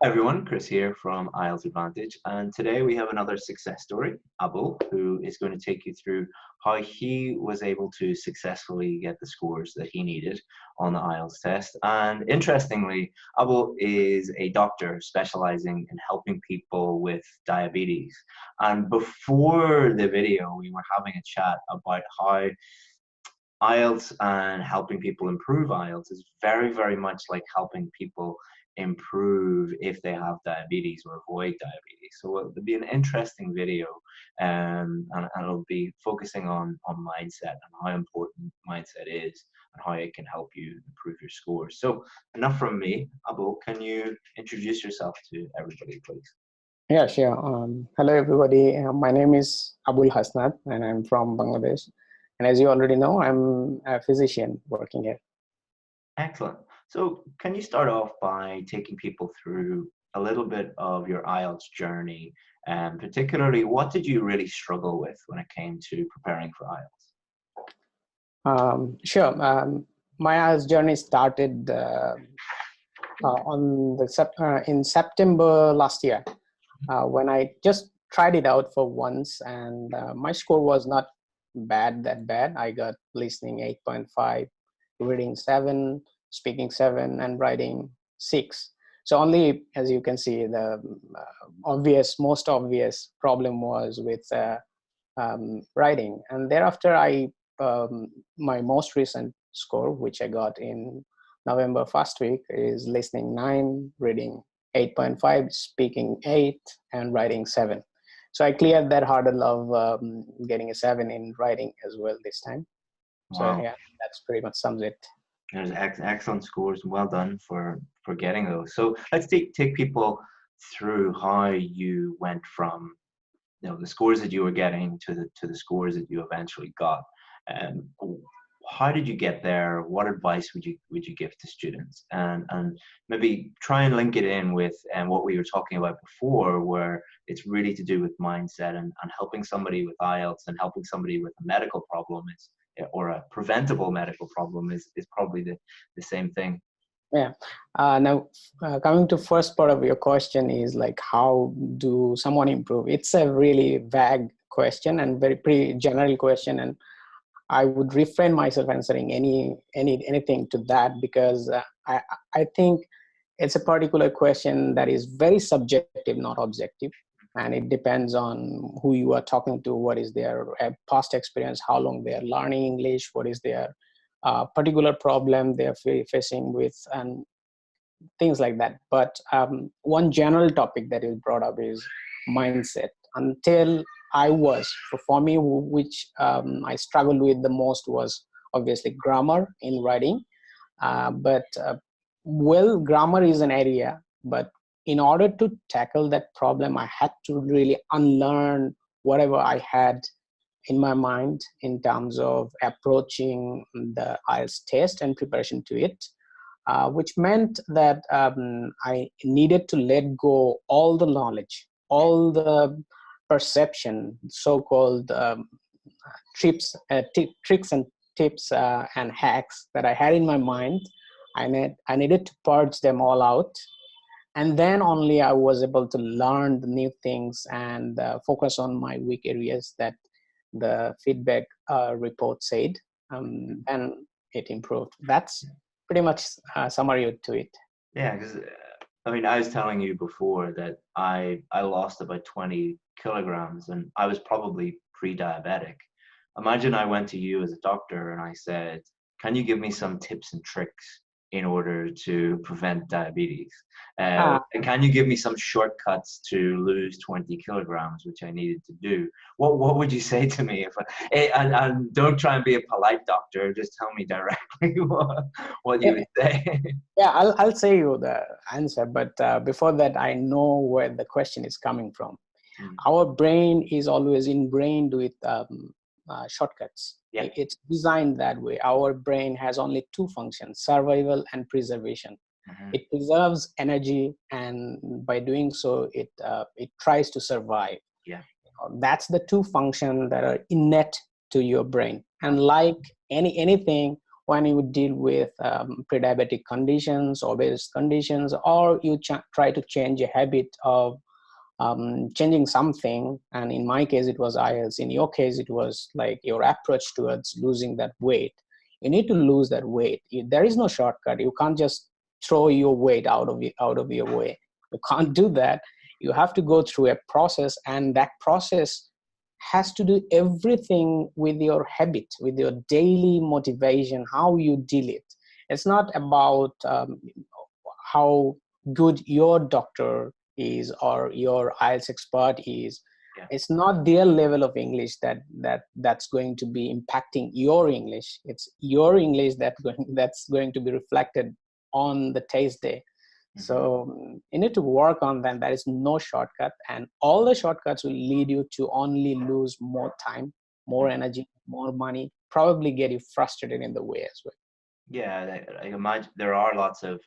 Everyone, Chris here from IELTS Advantage, and today we have another success story, Abul, who is going to take you through how he was able to successfully get the scores that he needed on the IELTS test. And interestingly, Abul is a doctor specializing in helping people with diabetes. And before the video, we were having a chat about how IELTS and helping people improve IELTS is very, very much like helping people improve if they have diabetes or avoid diabetes. So it'll be an interesting video, and it'll be focusing on mindset and how important mindset is and how it can help you improve your scores. So enough from me. Abul, can you introduce yourself to everybody, please? Yeah, sure. Hello, everybody. My name is Abul Hasnat, and I'm from Bangladesh. And as you already know, I'm a physician working here. Excellent. So can you start off by taking people through a little bit of your IELTS journey, and particularly what did you really struggle with when it came to preparing for IELTS? Sure. My IELTS journey started in September last year when I just tried it out for once, and my score was not that bad. I got listening 8.5, reading 7, speaking 7, and writing 6. So only, as you can see, the most obvious problem was with writing. And thereafter, my most recent score, which I got in November first week, is listening 9, reading 8.5, speaking 8, and writing 7. So I cleared that hurdle of getting a 7 in writing as well this time. So Wow. yeah, that's pretty much sums it. There's excellent scores. Well done for getting those. So let's take people through how you went from the scores that you were getting to the scores that you eventually got. And how did you get there? What advice would you give to students? And maybe try and link it in with what we were talking about before, where it's really to do with mindset and helping somebody with IELTS and helping somebody with a medical problem or a preventable medical problem is probably the same thing. Yeah. Now, coming to first part of your question is like, how do someone improve? It's a really vague question and pretty general question, and I would refrain myself answering anything to that, because I think it's a particular question that is very subjective, not objective, and it depends on who you are talking to, what is their past experience, how long they are learning English, what is their particular problem they are facing with, and things like that. But one general topic that is brought up is mindset. Until for me, which I struggled with the most was obviously grammar in writing. Well, grammar is an area, but in order to tackle that problem, I had to really unlearn whatever I had in my mind in terms of approaching the IELTS test and preparation to it, which meant that I needed to let go all the knowledge, all the perception, so-called tricks and tips and hacks that I had in my mind. I needed to purge them all out, and then only I was able to learn the new things and focus on my weak areas that the feedback report said, and it improved. That's pretty much a summary to it. Yeah, because I mean, I was telling you before that I lost about 20 kilograms, and I was probably pre-diabetic. Imagine I went to you as a doctor and I said, can you give me some tips and tricks in order to prevent diabetes? And can you give me some shortcuts to lose 20 kilograms, which I needed to do? What would you say to me? And don't try and be a polite doctor, just tell me directly what you would say. Yeah, I'll say you the answer, but before that, I know where the question is coming from. Our brain is always ingrained with shortcuts. Yeah. It's designed that way. Our brain has only two functions: survival and preservation. It preserves energy, and by doing so, it tries to survive. Yeah, that's the two functions that are innate to your brain. And like anything, when you deal with pre-diabetic conditions, obese conditions, or you try to change a habit of changing something. And in my case, it was IELTS. In your case, it was like your approach towards losing that weight. You need to lose that weight. There is no shortcut. You can't just throw your weight out of your way. You can't do that. You have to go through a process, and that process has to do everything with your habit, with your daily motivation, how you deal it. It's not about how good your doctor is or your IELTS expert is. Yeah. It's not their level of English that's going to be impacting your English. It's your English that's going to be reflected on the test day. So you need to work on that. There is no shortcut, and all the shortcuts will lead you to only lose more time, more energy, more money, probably get you frustrated in the way as well. Yeah, I imagine there are lots of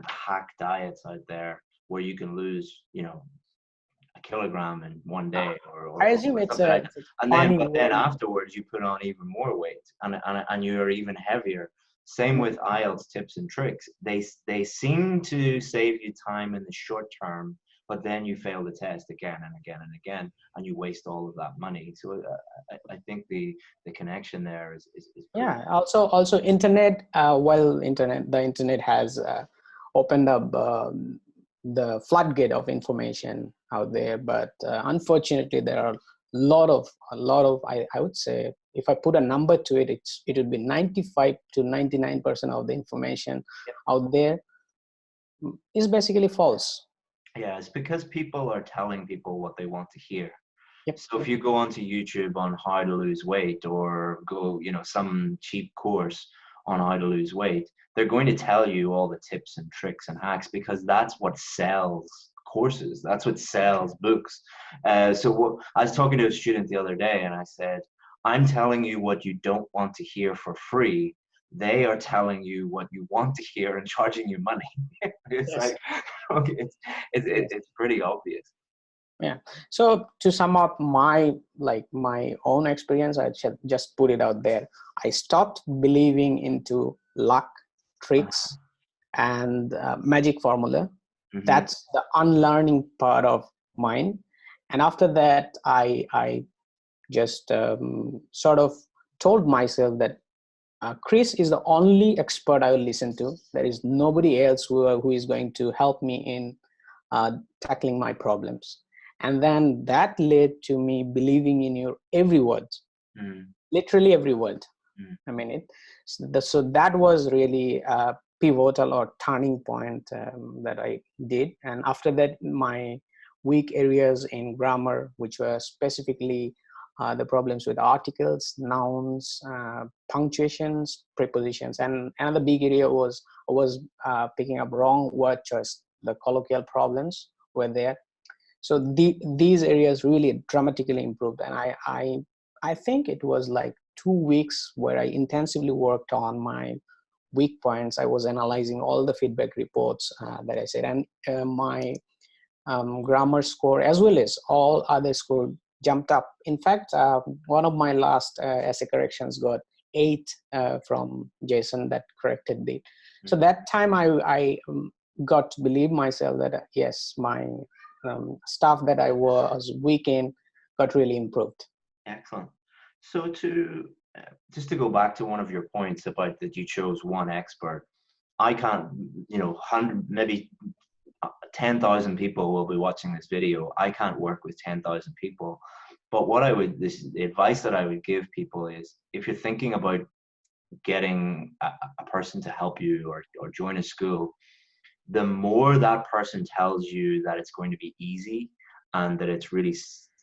hack diets out there where you can lose, a kilogram in one day I or assume it's something like that. a And funny but then way. afterwards you put on even more weight and you're even heavier. Same with IELTS tips and tricks. They seem to save you time in the short term, but then you fail the test again and again and again, and you waste all of that money. So I think the connection there is pretty. Yeah. Also internet. The internet has opened up the floodgate of information out there, but unfortunately, there are a lot of. I would say, if I put a number to it, it would be 95 to 99% of the information out there is basically false. Yeah, it's because people are telling people what they want to hear. Yep. So if you go onto YouTube on how to lose weight or go, some cheap course on how to lose weight, they're going to tell you all the tips and tricks and hacks because that's what sells courses. That's what sells books. I was talking to a student the other day and I said, I'm telling you what you don't want to hear for free. They are telling you what you want to hear and charging you money. It's Yes. like, okay, it's pretty obvious. Yeah. So to sum up my own experience, I just put it out there. I stopped believing into luck, tricks, and magic formula. That's the unlearning part of mine. And after that, I just sort of told myself that Chris is the only expert I will listen to. There is nobody else who is going to help me in tackling my problems. And then that led to me believing in your every word, literally every word. I mean, so that was really a pivotal or turning point that I did. And after that, my weak areas in grammar, which were specifically the problems with articles, nouns, punctuations, prepositions, and another big area was picking up wrong word choice. The colloquial problems were there. So these areas really dramatically improved, and I think it was like 2 weeks where I intensively worked on my weak points. I was analyzing all the feedback reports that I said, and my grammar score as well as all other score jumped up. In fact, one of my last essay corrections got 8 from Jason that corrected it. So that time I got to believe myself that yes, my stuff that I was weak in got really improved. Excellent. So just to go back to one of your points about that you chose one expert, I can't, 100, maybe 10,000 people will be watching this video. I can't work with 10,000 people. But the advice that I would give people is if you're thinking about getting a person to help you or join a school, the more that person tells you that it's going to be easy and that it's really,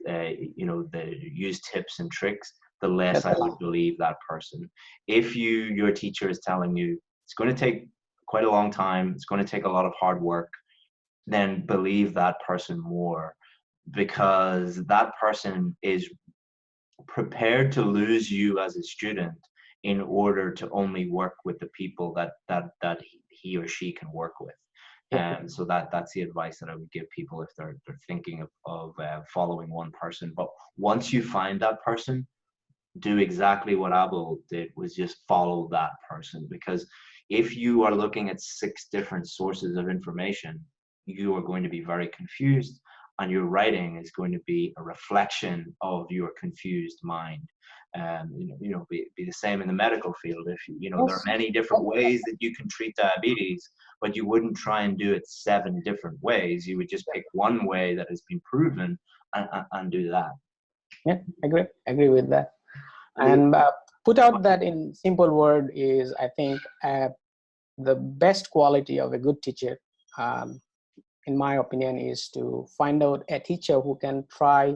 the use tips and tricks, the less I would believe that person. If your teacher is telling you it's going to take quite a long time, it's going to take a lot of hard work, then believe that person more, because that person is prepared to lose you as a student in order to only work with the people that he or she can work with. And so that's the advice that I would give people if they're thinking of following one person. But once you find that person, do exactly what Abul did, was just follow that person. Because if you are looking at 6 different sources of information, you are going to be very confused, and your writing is going to be a reflection of your confused mind. Be the same in the medical field. If there are Yes. many different ways that you can treat diabetes, but you wouldn't try and do it 7 different ways. You would just pick one way that has been proven, and do that. Yeah, agree with that. And And put out that in simple word is, I think, the best quality of a good teacher, um, in my opinion, is to find out a teacher who can try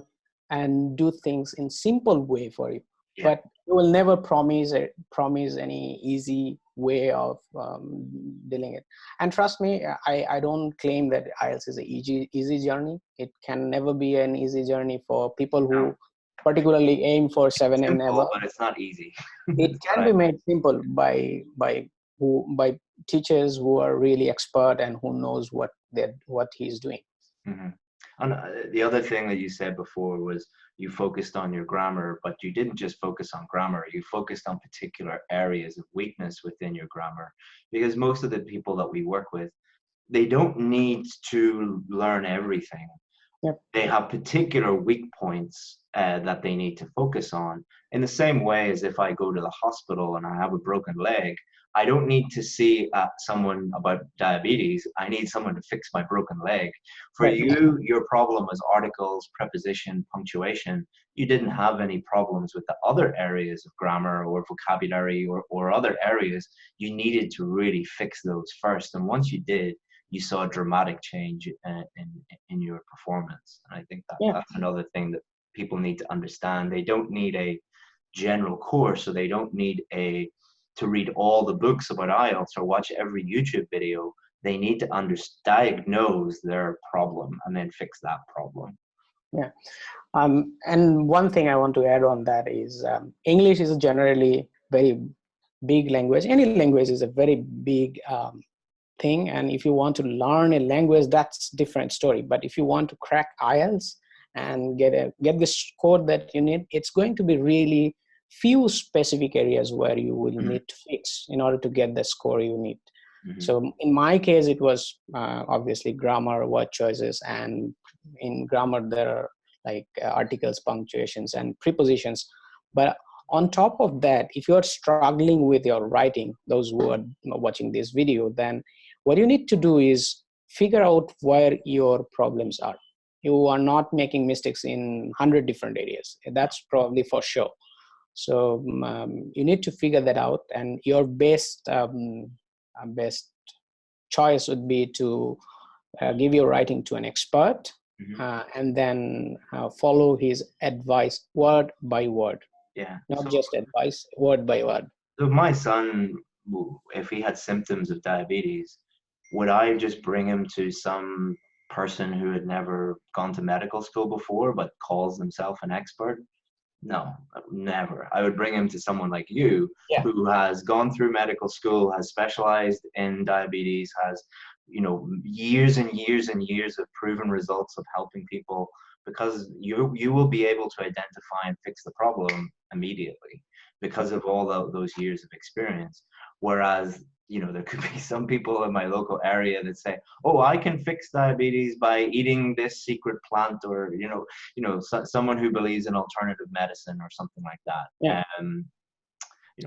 and do things in simple way for you. yeah, But you will never promise any easy way of dealing it. And trust me, I don't claim that IELTS is an easy journey. It can never be an easy journey for people no, who particularly aim for 7 and simple, above. but it's not easy. It That's can what be made simple by teachers who are really expert and who knows what he's doing. Mhm. And the other thing that you said before was you focused on your grammar, but you didn't just focus on grammar. You focused on particular areas of weakness within your grammar, because most of the people that we work with, they don't need to learn everything. Yep. They have particular weak points that they need to focus on. In the same way as if I go to the hospital and I have a broken leg, I don't need to see someone about diabetes. I need someone to fix my broken leg. For Right. you, your problem was articles, preposition, punctuation. You didn't have any problems with the other areas of grammar or vocabulary or other areas. You needed to really fix those first. And once you did, you saw a dramatic change in your performance. And I think Yeah. that's another thing that people need to understand. They don't need a general course, or they don't need to read all the books about IELTS or watch every YouTube video. They need to diagnose their problem and then fix that problem. Yeah. And one thing I want to add on that is English is generally very big language. Any language is a very big thing, and if you want to learn a language, that's different story. But if you want to crack IELTS and get the score that you need, it's going to be really few specific areas where you will need to fix in order to get the score you need. So in my case, it was obviously grammar, word choices, and in grammar there are like articles, punctuations, and prepositions. But on top of that, if you're struggling with your writing, those who are watching this video, then what you need to do is figure out where your problems are. You are not making mistakes in 100 different areas. That's probably for sure. So you need to figure that out, and your best choice would be to give your writing to an expert, and then follow his advice word by word. Yeah. Not just advice, word by word. So my son, if he had symptoms of diabetes, would I just bring him to some person who had never gone to medical school before but calls himself an expert? No, never. I would bring him to someone like you, Yeah. who has gone through medical school, has specialized in diabetes, has, years and years and years of proven results of helping people, because you will be able to identify and fix the problem immediately because of all those years of experience. Whereas, there could be some people in my local area that say, oh, I can fix diabetes by eating this secret plant, or, someone who believes in alternative medicine or something like that. Yeah.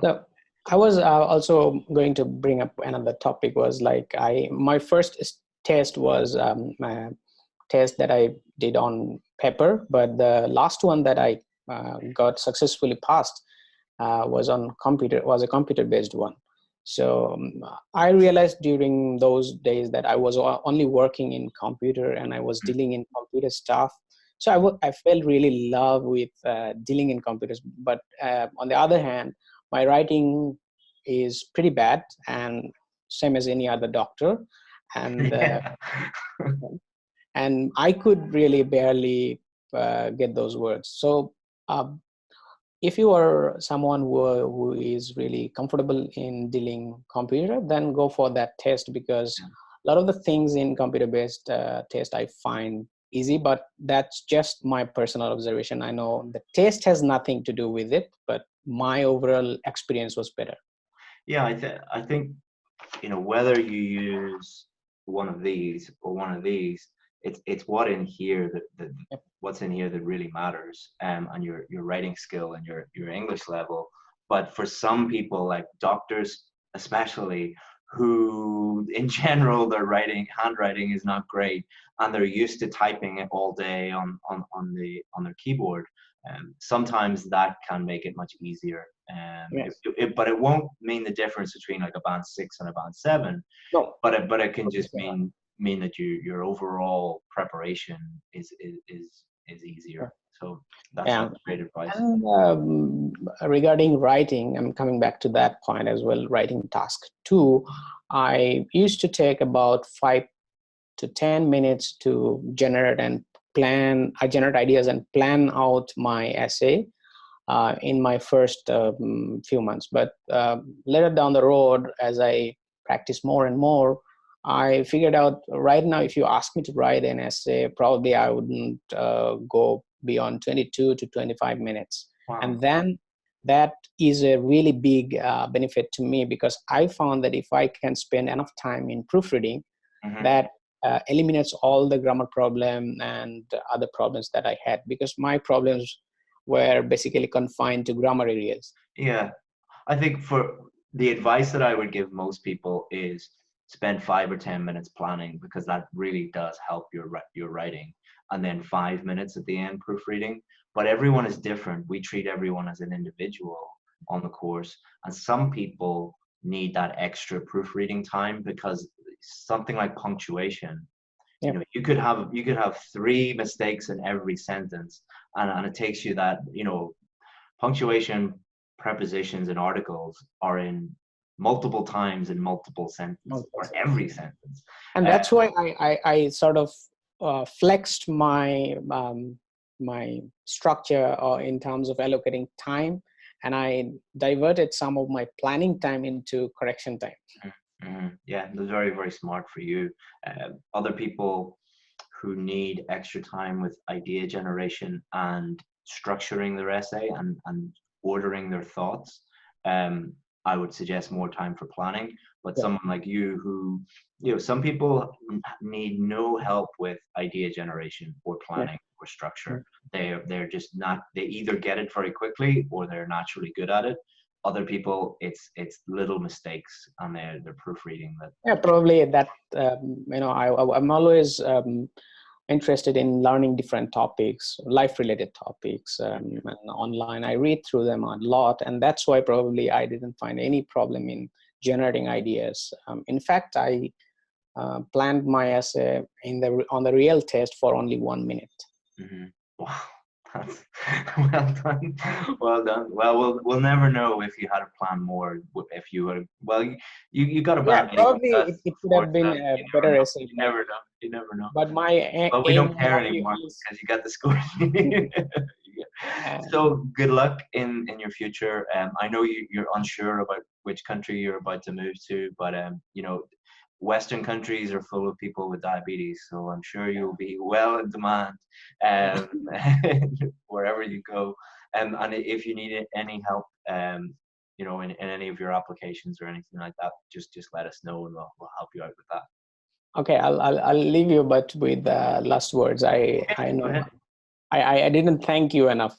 So I was also going to bring up another topic, was like my first test was a test that I did on paper, but the last one that I got successfully passed was a computer-based one. So I realized during those days that I was only working in computer and I was dealing in computer stuff. So I felt really love with dealing in computers. But on the other hand, my writing is pretty bad, and same as any other doctor. And and I could really barely get those words. So if you are someone who is really comfortable in dealing computer, then go for that test, because a lot of the things in computer-based test I find easy, but that's just my personal observation. I know the taste has nothing to do with it, but my overall experience was better. Yeah, I think, you know, whether you use one of these or one of these, it's what in here that Yep. what's in here that really matters, and your writing skill and your English level. But for some people, like doctors especially, who in general their handwriting is not great, and they're used to typing it all day on their keyboard. Sometimes that can make it much easier. Yes. But it won't mean the difference between like a band 6 and a band 7. No. But it can just Okay. mean that your overall preparation is easier. So that's Yeah. great advice. And regarding writing, I'm coming back to that point as well. Writing task 2, I used to take about 5 to 10 minutes to generate and plan. I generate ideas and plan out my essay in my first few months. But later down the road, as I practice more and more, I figured out right now, if you ask me to write an essay, probably I wouldn't go beyond 22 to 25 minutes. Wow. And then that is a really big benefit to me, because I found that if I can spend enough time in proofreading, that eliminates all the grammar problem and other problems that I had, because my problems were basically confined to grammar areas. Yeah, I think for the advice that I would give most people is spend 5 or 10 minutes planning, because that really does help your writing, and then 5 minutes at the end proofreading. But everyone is different. We treat everyone as an individual on the course, and some people need that extra proofreading time because something like punctuation. Yep. You know, you could have 3 mistakes in every sentence, and it takes you that, you know, punctuation, prepositions, and articles are in multiple times in multiple sentences or every sentence. And that's why I sort of flexed my my structure in terms of allocating time, and I diverted some of my planning time into correction time. Yeah, that's very, very smart for you. Other people who need extra time with idea generation and structuring their essay and ordering their thoughts, I would suggest more time for planning. But someone like you who, you know, some people need no help with idea generation or planning or structure. They're just not, they either get it very quickly or they're naturally good at it. Other people, it's little mistakes and they're proofreading that. Yeah, probably that, you know, I'm always interested in learning different topics, life-related topics, and online. I read through them a lot, and that's why probably I didn't find any problem in generating ideas. In fact, I planned my essay on the real test for only 1 minute. Wow, that's well done. Well done. Well, we'll never know if you had a plan more. If you would, well, you got a bad. Yeah, probably it could have been a better essay. You never know. You never know. But my But we aim don't care anymore because you got the score. So good luck in your future. I know you're unsure about which country you're about to move to, but you know, Western countries are full of people with diabetes, so I'm sure you'll be well in demand wherever you go. And if you need any help, you know, in any of your applications or anything like that, just let us know and we'll help you out with that. Okay, I'll leave you, but with last words. I know I didn't thank you enough.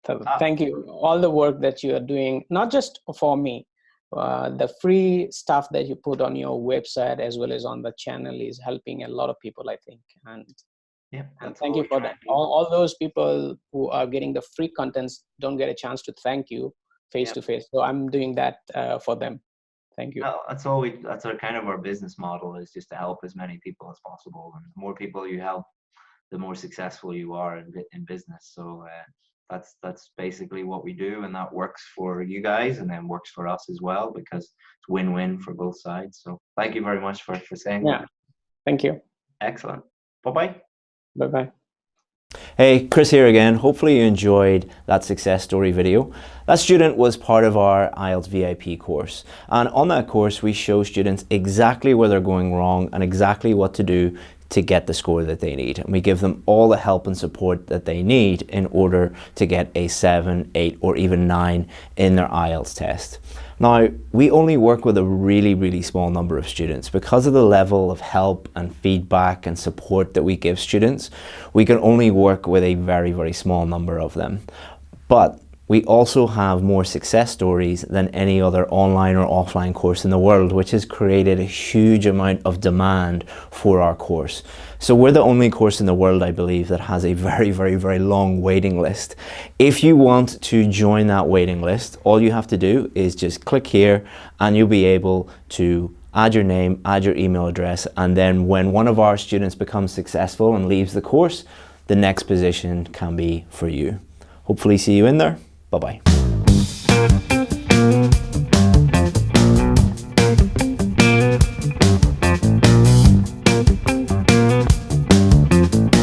So thank you. All the work that you are doing, not just for me, the free stuff that you put on your website as well as on the channel is helping a lot of people, I think. And thank you for that. All those people who are getting the free contents don't get a chance to thank you face to face. So I'm doing that for them. Thank you. Well, that's our kind of our business model, is just to help as many people as possible. And the more people you help, the more successful you are in business. So that's basically what we do, and that works for you guys and then works for us as well, because it's win-win for both sides. So thank you very much for saying that. Thank you. Excellent. Bye-bye. Bye-bye. Hey, Chris here again. Hopefully you enjoyed that success story video. That student was part of our IELTS VIP course, and on that course we show students exactly where they're going wrong and exactly what to do to get the score that they need. And we give them all the help and support that they need in order to get a 7, 8, or even 9 in their IELTS test. Now, we only work with a really, really small number of students. Because of the level of help and feedback and support that we give students, we can only work with a very, very small number of them. But we also have more success stories than any other online or offline course in the world, which has created a huge amount of demand for our course. So we're the only course in the world, I believe, that has a very, very, very long waiting list. If you want to join that waiting list, all you have to do is just click here and you'll be able to add your name, add your email address, and then when one of our students becomes successful and leaves the course, the next position can be for you. Hopefully see you in there. Bye-bye.